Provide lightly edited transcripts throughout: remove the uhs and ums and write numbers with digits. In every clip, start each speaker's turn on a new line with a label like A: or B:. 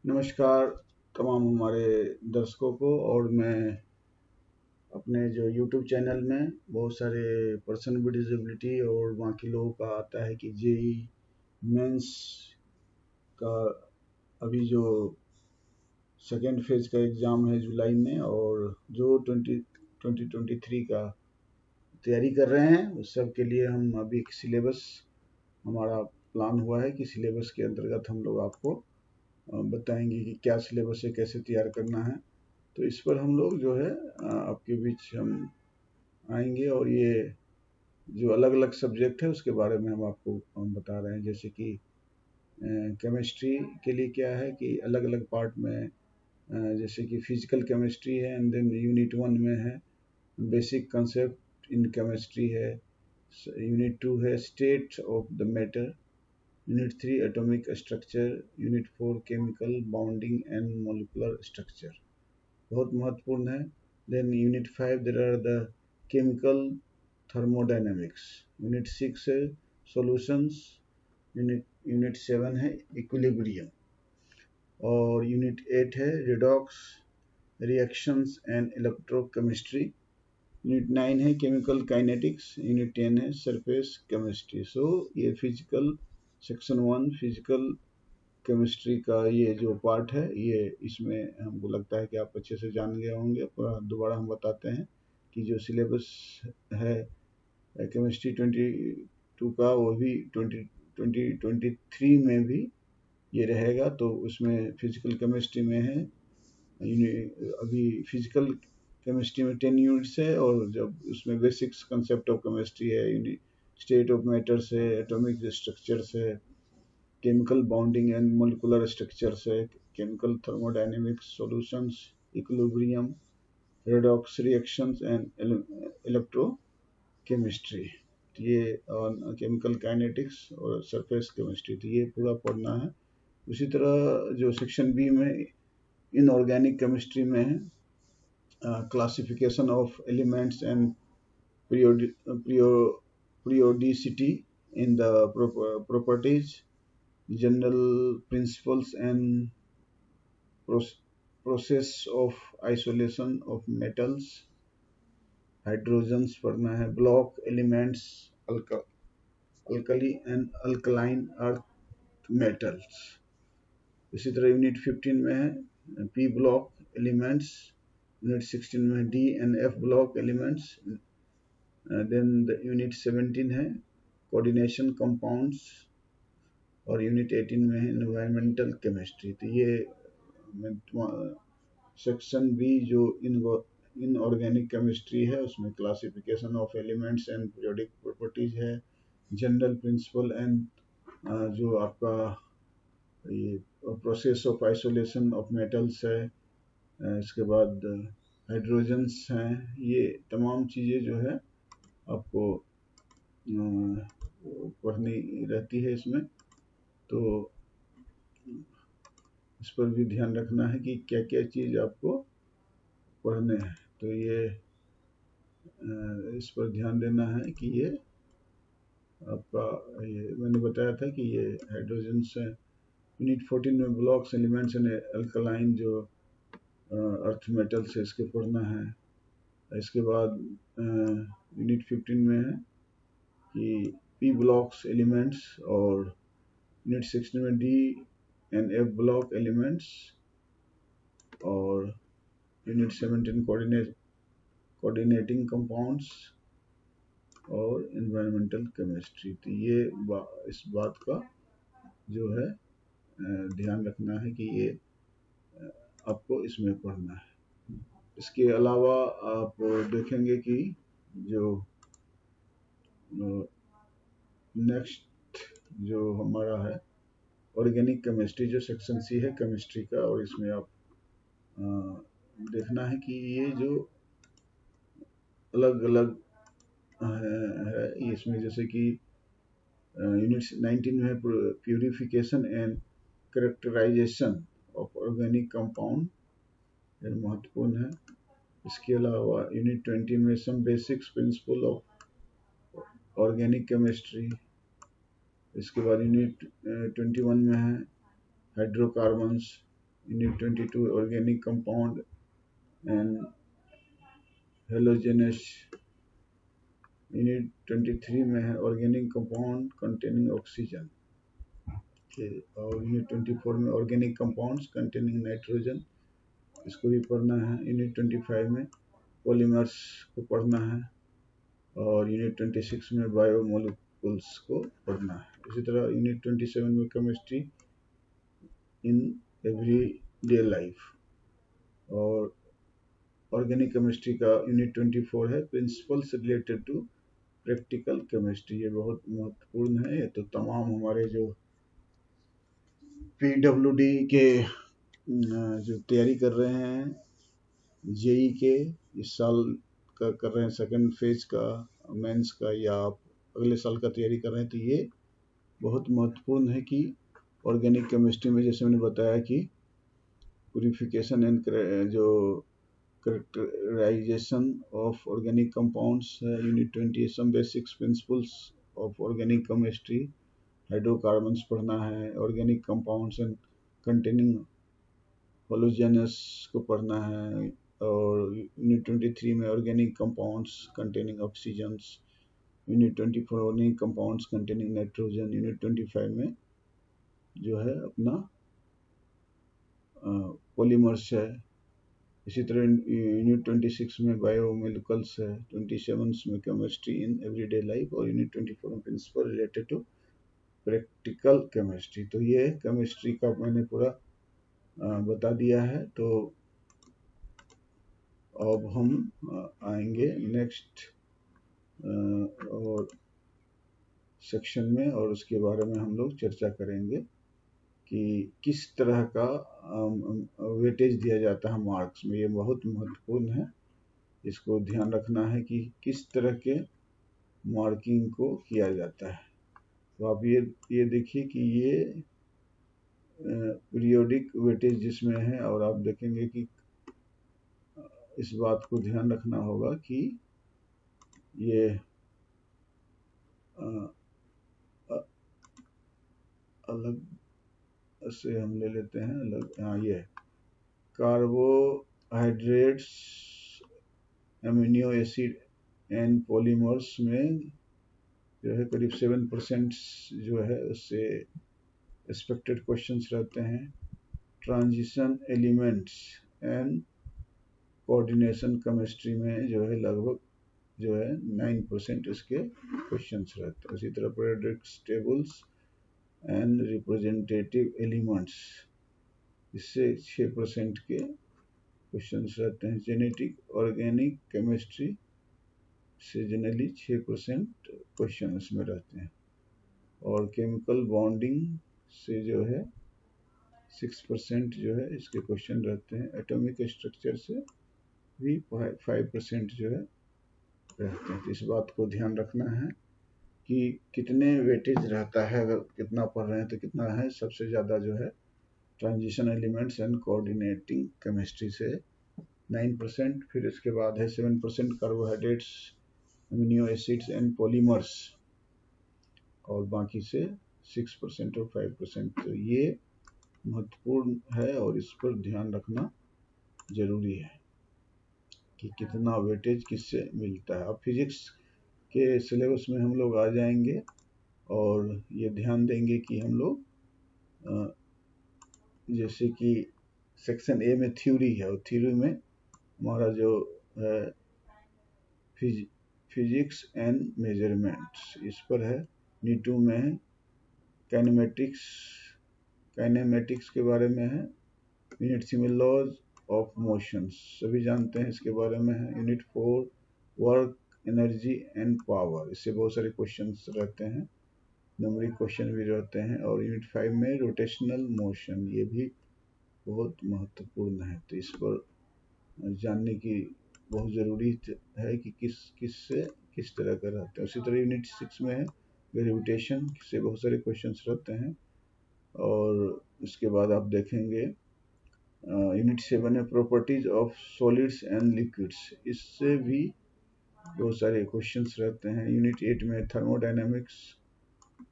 A: नमस्कार तमाम हमारे दर्शकों को। और मैं अपने जो YouTube चैनल में बहुत सारे पर्सन विद डिसेबिलिटी और बाकी लोगों का आता है कि जेई मेंस का अभी जो सेकेंड फेज का एग्ज़ाम है जुलाई में, और जो 2023 का तैयारी कर रहे हैं उस सब के लिए हम अभी एक सिलेबस हमारा प्लान हुआ है कि सिलेबस के अंतर्गत हम लोग आपको बताएंगे कि क्या सिलेबस है, कैसे तैयार करना है। तो इस पर हम लोग जो है आपके बीच हम आएंगे, और ये जो अलग अलग सब्जेक्ट है उसके बारे में हम आपको बता रहे हैं। जैसे कि केमिस्ट्री के लिए क्या है कि अलग अलग पार्ट में, जैसे कि फिजिकल केमिस्ट्री है, एंड देन यूनिट 1 में है बेसिक कंसेप्ट इन केमिस्ट्री है, यूनिट 2 है state of the matter, unit 3 atomic structure, unit 4 chemical bonding and molecular structure, बहुत महत्वपूर्ण है। Then unit 5 there are the chemical thermodynamics, unit 6 है solutions, unit 7 है equilibrium, और यूनिट 8 है redox reactions and electrochemistry, unit 9 है chemical kinetics, unit 10 है surface chemistry. सो ये फिजिकल सेक्शन 1 फिजिकल केमिस्ट्री का ये जो पार्ट है, ये इसमें हमको लगता है कि आप अच्छे से जान गए होंगे। दोबारा हम बताते हैं कि जो सिलेबस है केमिस्ट्री 22 का, वो भी 2023 में भी ये रहेगा। तो उसमें फिजिकल केमिस्ट्री में है, अभी फिजिकल केमिस्ट्री में 10 यूनिट्स है, और जब उसमें बेसिक्स कंसेप्ट ऑफ केमिस्ट्री है, स्टेट ऑफ मैटर्स है, एटॉमिक स्ट्रक्चर्स है, chemical bonding and molecular structures है, chemical thermodynamics, solutions, equilibrium, redox reactions and electrochemistry, तो ये केमिकल काइनेटिक्स और सरफेस केमिस्ट्री, तो ये पूरा पढ़ना है। उसी तरह जो सेक्शन बी में इनऑर्गेनिक केमिस्ट्री में है classification of elements and periodicity in the properties, general principles and process of isolation of metals, hydrogens पढ़ना है, block elements, alkali and alkaline earth metals। इसी तरह यूनिट 15 में है p block elements, यूनिट 16 में d and f block elements, then unit 17 है coordination compounds, और unit 18 में है एनवायरमेंटल केमिस्ट्री। तो ये सेक्शन बी जो इनऑर्गेनिक केमिस्ट्री है उसमें classification of elements and periodic properties है, जनरल प्रिंसिपल एंड जो आपका ये process of isolation of metals है, इसके बाद हाइड्रोजन्स हैं, ये तमाम चीज़ें जो है आपको पढ़नी रहती है इसमें। तो इस पर भी ध्यान रखना है कि क्या क्या चीज़ आपको पढ़ने हैं। तो ये इस पर ध्यान देना है कि ये आपका, ये मैंने बताया था कि ये हाइड्रोजन्स हैं। यूनिट 14 में ब्लॉक्स एलिमेंट्स एंड अल्कलाइन जो अर्थ मेटल्स है इसके पढ़ना है। इसके बाद यूनिट 15 में है कि पी ब्लॉक्स एलिमेंट्स, और यूनिट 16 में D and F block elements, और यूनिट 17 कोऑर्डिनेटिंग कंपाउंड्स और एनवायरमेंटल केमिस्ट्री। तो ये इस बात का जो है ध्यान रखना है कि ये आपको इसमें पढ़ना है। इसके अलावा आप देखेंगे कि जो नेक्स्ट जो हमारा है ऑर्गेनिक केमिस्ट्री, जो सेक्शन सी है केमिस्ट्री का, और इसमें आप देखना है कि ये जो अलग अलग है इसमें, जैसे कि यूनिट 19 में purification and characterisation of organic compound, ये महत्वपूर्ण है। इसके अलावा यूनिट 20 में some basics principle of organic chemistry. इसके बाद यूनिट 21 में है hydrocarbons, unit 22 organic compound and halogens. Unit 23 में है ऑर्गेनिक कंपाउंड कंटेनिंग ऑक्सीजन के, और यूनिट 24 में ऑर्गेनिक कंपाउंड्स कंटेनिंग नाइट्रोजन, इसको भी पढ़ना है। यूनिट 25 में पॉलीमर्स को पढ़ना है, और यूनिट 26 में बायोमोलिकुल्स को पढ़ना है। इसी तरह यूनिट 27 में केमिस्ट्री इन एवरीडे लाइफ, और ऑर्गेनिक केमिस्ट्री का यूनिट 24 है principles related to practical chemistry. ये बहुत महत्वपूर्ण है। ये तो तमाम हमारे जो PWD के जो तैयारी कर रहे हैं जेई के, इस साल का कर रहे हैं सेकंड फेज का मेंस का, या आप अगले साल का तैयारी कर रहे हैं, तो ये बहुत महत्वपूर्ण है कि ऑर्गेनिक केमिस्ट्री में जैसे मैंने बताया कि प्यूरिफिकेशन एंड जो characterization of organic compounds, unit 20 some basic principles of organic chemistry, hydrocarbons पढ़ना है, ऑर्गेनिक कंपाउंड्स एंड कंटेनिंग होलोजेनस को पढ़ना है, और यूनिट 23 में organic compounds containing oxygens, unit 24 organic compounds containing nitrogen, unit 25 में जो है अपना पॉलीमर्स है। इसी तरह यूनिट 26 में बायोमोलिकुल्स है, 27 में केमिस्ट्री इन एवरीडे लाइफ, और यूनिट 24 में principle related to practical chemistry. तो ये केमिस्ट्री का मैंने पूरा बता दिया है। तो अब हम आएंगे नेक्स्ट और सेक्शन में, और उसके बारे में हम लोग चर्चा करेंगे कि किस तरह का वेटेज दिया जाता है मार्क्स में। ये बहुत महत्वपूर्ण है, इसको ध्यान रखना है कि किस तरह के मार्किंग को किया जाता है। तो आप ये देखिए कि ये पीरियोडिक वेटेज जिसमें है, और आप देखेंगे कि इस बात को ध्यान रखना होगा कि ये अलग से हम ले लेते हैं अलग। हाँ, ये carbohydrates, amino acid and polymers में जो है करीब 7% जो है उससे एक्सपेक्टेड क्वेश्चंस रहते हैं। Transition elements and coordination chemistry में जो है लगभग जो है 9% इसके क्वेश्चंस रहते हैं। इसी तरह periodic tables and representative elements, इससे 6% के क्वेश्चंस रहते हैं। जेनेटिक ऑर्गेनिक केमिस्ट्री से जनरली 6% क्वेश्चन इसमें रहते हैं, और केमिकल बॉन्डिंग से जो है 6% जो है इसके क्वेश्चन रहते हैं। एटॉमिक स्ट्रक्चर से भी 5% जो है रहते हैं। तो इस बात को ध्यान रखना है कि कितने वेटेज रहता है, अगर कितना पढ़ रहे हैं तो कितना है। सबसे ज़्यादा जो है transition elements and coordinating chemistry से 9%, फिर इसके बाद है 7% carbohydrates, amino acids and polymers, और बाकी से 6% और 5%। तो ये महत्वपूर्ण है, और इस पर ध्यान रखना जरूरी है कि कितना वेटेज किससे मिलता है। अब फिजिक्स के सिलेबस में हम लोग आ जाएंगे, और ये ध्यान देंगे कि हम लोग जैसे कि सेक्शन ए में थ्योरी है, और थ्योरी में हमारा जो है फिजिक्स एंड मेजरमेंट्स, इस पर है। नीटू में है काइनेमेटिक्स के बारे में है। यूनिट 3 लॉज ऑफ मोशंस, सभी जानते हैं इसके बारे में है। Unit 4 work, energy and power, इससे बहुत सारे क्वेश्चंस रहते हैं, न्यूमेरिक क्वेश्चन भी रहते हैं। और यूनिट 5 में रोटेशनल मोशन, ये भी बहुत महत्वपूर्ण है। तो इस पर जानने की बहुत ज़रूरी है कि किस तरह का रहता है। उसी तरह यूनिट 6 में है ग्रेविटेशन, से बहुत सारे क्वेश्चंस रहते हैं। और इसके बाद आप देखेंगे यूनिट 7 है properties of solids and liquids, इससे भी बहुत सारे क्वेश्चंस रहते हैं। यूनिट 8 में थर्मोडायनेमिक्स,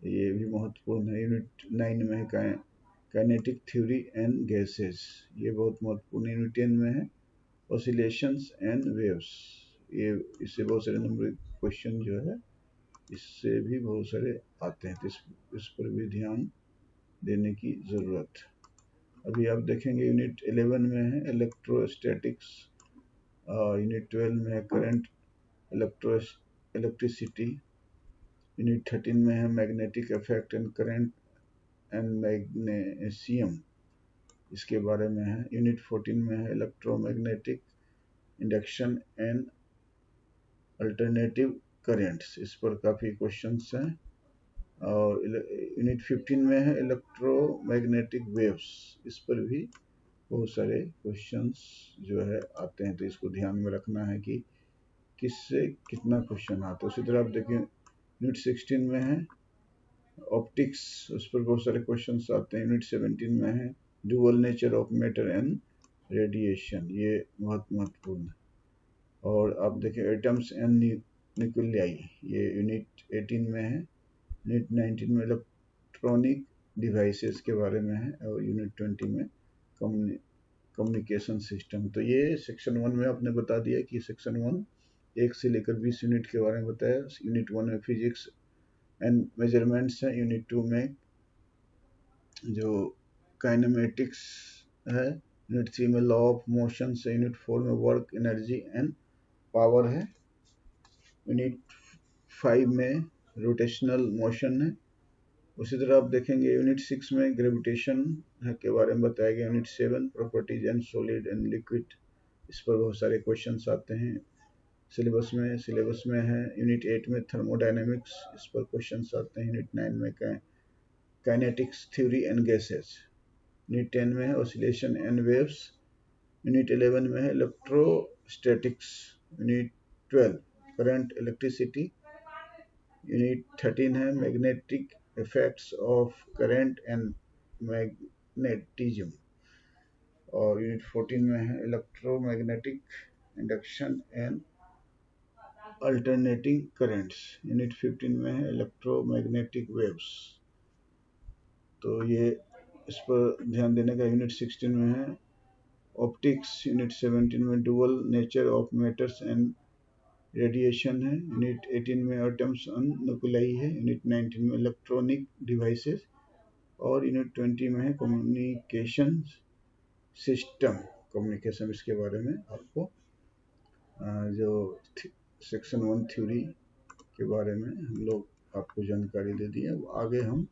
A: ये भी महत्वपूर्ण है। यूनिट 9 में है काइनेटिक थ्योरी एंड गैसेस, ये बहुत महत्वपूर्ण यूनिट 10 में है। ऑसिलेशंस एंड वेव्स, ये इससे बहुत सारे नंबर क्वेश्चन जो है इससे भी बहुत सारे आते हैं, तो इस पर भी ध्यान देने की ज़रूरत। अभी आप देखेंगे यूनिट 11 में है इलेक्ट्रोस्टैटिक्स, यूनिट 12 में है करंट इलेक्ट्रिसिटी, यूनिट 13 में है magnetic effect and current and magnesium, इसके बारे में है। यूनिट 14 में है electromagnetic induction and alternative currents, इस पर काफ़ी क्वेश्चंस हैं। और यूनिट 15 में है इलेक्ट्रोमैग्नेटिक वेव्स, इस पर भी बहुत सारे क्वेश्चंस जो है आते हैं, तो इसको ध्यान में रखना है कि किससे कितना क्वेश्चन आता है। उसी तरह आप देखिए यूनिट 16 में है ऑप्टिक्स, उस पर बहुत सारे क्वेश्चंस आते हैं। यूनिट 17 में है dual nature of matter and radiation, ये बहुत महत्वपूर्ण है। और आप देखिए एटम्स एंड न्यूक्लियाई, ये यूनिट 18 में है। यूनिट 19 में इलेक्ट्रॉनिक डिवाइसेस के बारे में है, और यूनिट 20 में कम्युनिकेशन सिस्टम। तो ये सेक्शन 1 में आपने बता दिया कि सेक्शन 1 1 से लेकर 20 यूनिट के बारे में बताया। यूनिट 1 में फिजिक्स एंड मेजरमेंट्स है। यूनिट 2 में जो काइनेमेटिक्स है। यूनिट 3 में लॉ ऑफ मोशन से। यूनिट 4 में वर्क, एनर्जी एंड पावर है। यूनिट 5 में रोटेशनल मोशन है। उसी तरह आप देखेंगे यूनिट 6 में ग्रेविटेशन के बारे में बताया गया। Unit 7 properties and solid and liquid, इस पर बहुत सारे क्वेश्चंस आते हैं सिलेबस में है। यूनिट 8 में थर्मोडायनेमिक्स, इस पर क्वेश्चंस आते हैं। यूनिट 9 में kinetics theory and gases. Unit 10 में है ऑसिलेशन एंड वेव्स। यूनिट 11 में है electrostatics. Unit 12 current electricity. Unit 13 है magnetic effects of current and magnetism. और यूनिट 14 में है electromagnetic induction and alternating currents. Unit 15 में है इलेक्ट्रोमैग्नेटिक वेव्स, तो ये इस पर ध्यान देने का। यूनिट 16 में है ऑप्टिक्स। यूनिट 17 में dual nature of matters and radiation है। यूनिट 18 में एटम्स एंड न्यूक्लियाई है। यूनिट 19 में इलेक्ट्रॉनिक डिवाइसेस। और यूनिट 20 में है कम्युनिकेशन सिस्टम, कम्युनिकेशन, इसके बारे में आपको जो सेक्शन 1 थ्योरी के बारे में हम लोग आपको जानकारी दे दी है। आगे हम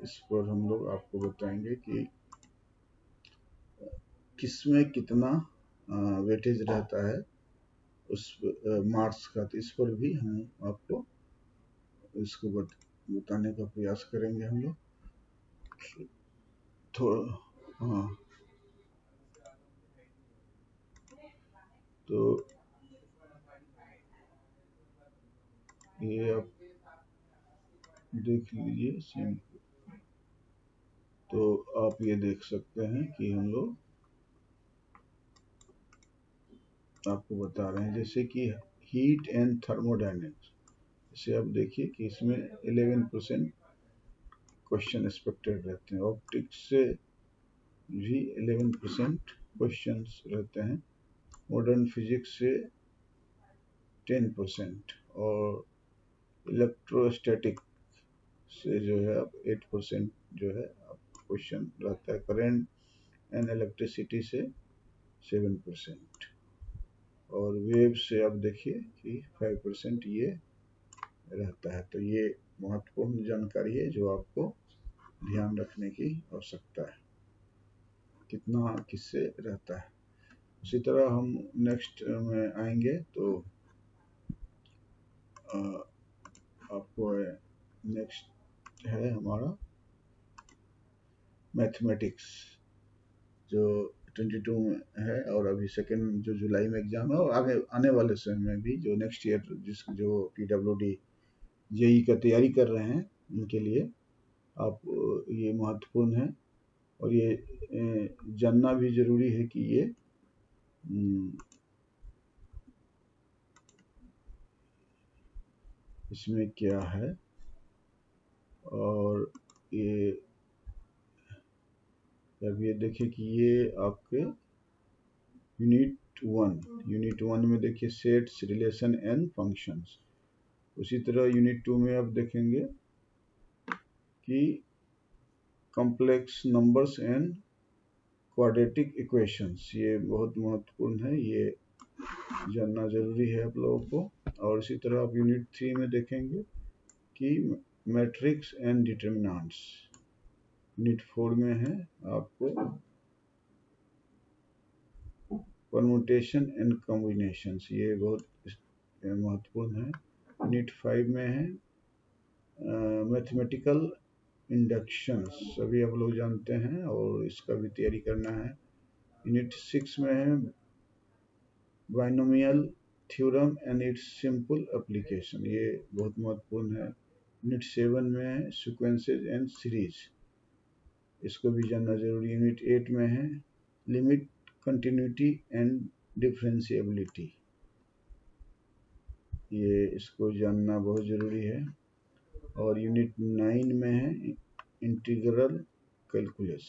A: इस पर हम लोग आपको बताएंगे कि किसमें कितना वेटेज रहता है उस मार्क्स का, तो इस पर भी हम आपको इसको बताने का प्रयास करेंगे हम लोग थोड़ा। हाँ, तो ये आप देख लीजिए सेम, तो आप ये देख सकते हैं कि हम लोग आपको बता रहे हैं जैसे कि हीट एंड थर्मोडायनेमिक्स। इसे आप देखिए कि इसमें 11% क्वेश्चन एक्सपेक्टेड रहते हैं। ऑप्टिक्स से भी 11% क्वेश्चंस रहते हैं। मॉडर्न फिजिक्स से 10%, और इलेक्ट्रोस्टैटिक से जो है आप 8% जो है क्वेश्चन रहता है। करंट एंड इलेक्ट्रिसिटी से 7%, और वेव से आप देखिए कि 5% ये रहता है। तो ये महत्वपूर्ण जानकारी है जो आपको ध्यान रखने की आवश्यकता है, कितना किससे रहता है। उसी तरह हम नेक्स्ट में आएंगे तो आपको नेक्स्ट है हमारा मैथमेटिक्स, जो 22 में है, और अभी सेकेंड जो जुलाई में एग्जाम है, और आगे आने वाले समय में भी जो नेक्स्ट ईयर जो PWD JEE का तैयारी कर रहे हैं उनके लिए आप ये महत्वपूर्ण है। और ये जानना भी जरूरी है कि ये इसमें क्या है, और ये अब ये देखिए कि ये आपके यूनिट वन में देखिए सेट्स, रिलेशन एंड फंक्शंस। उसी तरह यूनिट 2 में आप देखेंगे कि complex numbers and quadratic equations. ये बहुत महत्वपूर्ण है, ये जानना जरूरी है आप लोगों को। और इसी तरह आप यूनिट 3 में देखेंगे कि मैट्रिक्स एंड डिटर्मिनेंट्स। यूनिट 4 में है आपको परमुटेशन एंड कॉम्बिनेशंस, ये बहुत महत्वपूर्ण है। यूनिट 5 में है मैथमेटिकल इंडक्शंस, सभी आप लोग जानते हैं और इसका भी तैयारी करना है। यूनिट 6 में है binomial theorem and it's simple application, ये बहुत महत्वपूर्ण है। यूनिट 7 में है सीक्वेंसेस एंड सीरीज, इसको भी जानना जरूरी। यूनिट 8 में है लिमिट, कंटिन्यूटी एंड डिफरेंशिएबिलिटी, ये इसको जानना बहुत ज़रूरी है। और यूनिट 9 में है इंटीग्रल कैलकुलस।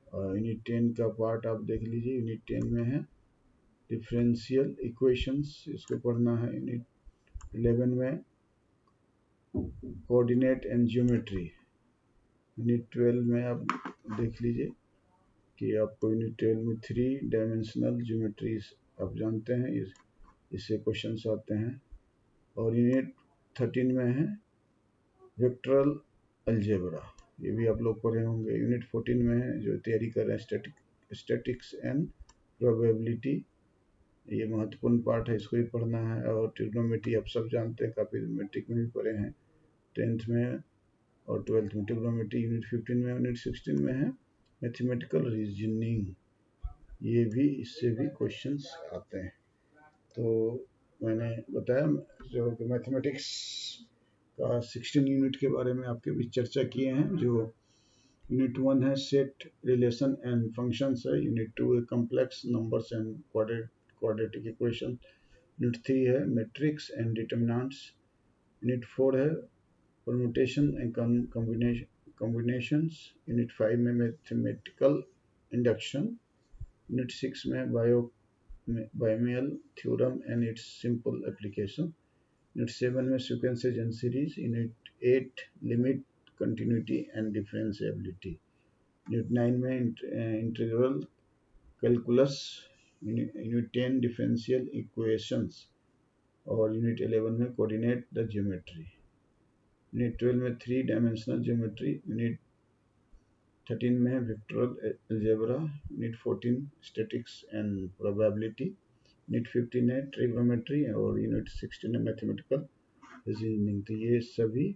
A: और यूनिट 10 का पार्ट आप देख लीजिए। यूनिट 10 में है डिफरेंशियल इक्वेशंस, इसको पढ़ना है। यूनिट 11 में कोऑर्डिनेट एंड ज्योमेट्री। यूनिट 12 में आप देख लीजिए कि आपको यूनिट 12 में 3 डायमेंशनल ज्योमेट्री आप जानते हैं, इससे क्वेश्चंस आते हैं। और यूनिट 13 में है वेक्टरल अलजेब्रा, ये भी आप लोग पढ़े होंगे। यूनिट 14 में है जो तैयारी कर रहे हैं स्टैटिक्स एंड प्रोबेबिलिटी, ये महत्वपूर्ण पार्ट है, इसको भी पढ़ना है। और ट्रिग्नोमेट्री आप सब जानते हैं, काफ़ी मैट्रिक में भी पढ़े हैं 10th में और 12th में ट्रिग्नोमेट्री। यूनिट 15 में, यूनिट 16 में है मैथमेटिकल रीजनिंग, ये भी इससे भी क्वेश्चंस आते हैं। तो मैंने बताया जो कि मैथमेटिक्स का 16 यूनिट के बारे में आपके बीच चर्चा किए हैं। जो यूनिट 1 है सेट, रिलेशन एंड फंक्शंस है। यूनिट 2 है complex numbers and quadratic equation. Unit 3 है मैट्रिक्स एंड डिटर्मिनेंट्स। यूनिट 4 है परम्यूटेशन एंड कॉम्बिनेशंस। यूनिट 5 में मैथमेटिकल इंडक्शन। यूनिट 6 में binomial theorem and it's simple application. Unit 7 में sequences and series. Unit 8 limit, continuity and differentiability. Unit 9 में integral calculus. Unit 10 differential equations. और unit 11 में coordinate the geometry. Unit 12 में 3 dimensional geometry. Unit 13 में vectorial algebra. Unit 14 statistics and probability. Unit 15 है trigonometry. और unit 16 है mathematical reasoning. तो ये सभी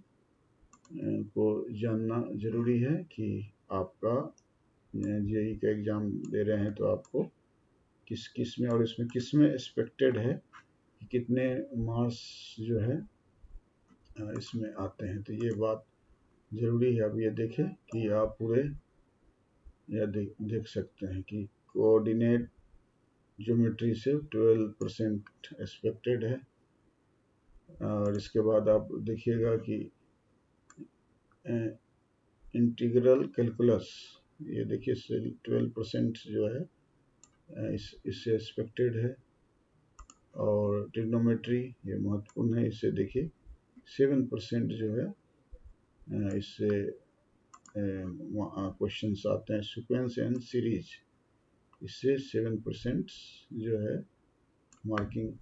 A: को जानना ज़रूरी है कि आपका जेई का एग्ज़ाम दे रहे हैं तो आपको किस किस में और इसमें किस में एक्सपेक्टेड है कि कितने मार्क्स जो है इसमें आते हैं। तो ये बात ज़रूरी है। अब ये देखें कि आप पूरे यह देख सकते हैं कि कोऑर्डिनेट ज्योमेट्री से 12% एक्सपेक्टेड है। और इसके बाद आप देखिएगा कि इंटीग्रल कैलकुलस, ये देखिए 12% जो है इससे एक्सपेक्टेड है। और ट्रिग्नोमेट्री ये महत्वपूर्ण है, इससे देखिए 7% जो है इससे क्वेश्चंस आते हैं। सीक्वेंस एंड सीरीज, इससे 7% जो है मार्किंग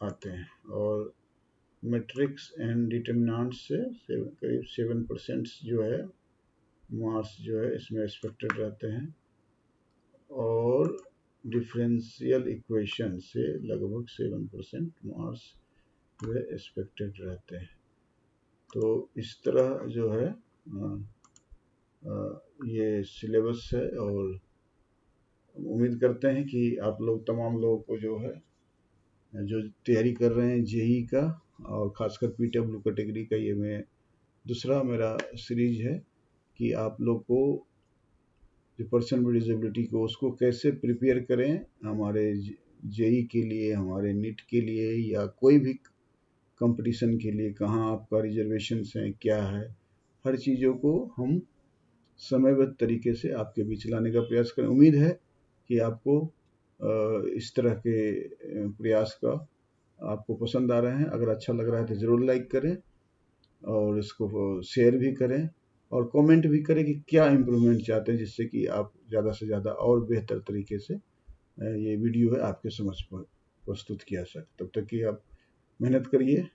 A: आते हैं। और मैट्रिक्स एंड डिटर्मिनेंट्स से करीब 7% जो है मार्क्स जो है इसमें एक्सपेक्टेड रहते हैं। और डिफरेंशियल इक्वेशन से लगभग 7% मार्क्स जो है एक्सपेक्टेड रहते हैं। तो इस तरह जो है ये सिलेबस है। और उम्मीद करते हैं कि आप लोग तमाम लोगों को जो है जो तैयारी कर रहे हैं जेई का और ख़ासकर पीडब्ल्यू कैटेगरी का, ये दूसरा मेरा सीरीज है कि आप लोग को जो पर्सन विद डिसेबिलिटी को उसको कैसे प्रिपेयर करें हमारे जेई के लिए, हमारे नीट के लिए या कोई भी कंपटीशन के लिए। कहाँ आपका रिजर्वेशन है, क्या है, हर चीज़ों को हम समयबद्ध तरीके से आपके बीच लाने का प्रयास करें। उम्मीद है कि आपको इस तरह के प्रयास का आपको पसंद आ रहे हैं। अगर अच्छा लग रहा है तो ज़रूर लाइक करें और इसको शेयर भी करें और कमेंट भी करें कि क्या इम्प्रूवमेंट चाहते हैं, जिससे कि आप ज़्यादा से ज़्यादा और बेहतर तरीके से ये वीडियो है आपके समझ पर प्रस्तुत किया जा सके। तब तक कि आप मेहनत करिए।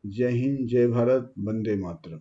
A: जय हिंद, जय भारत, वंदे मातरम।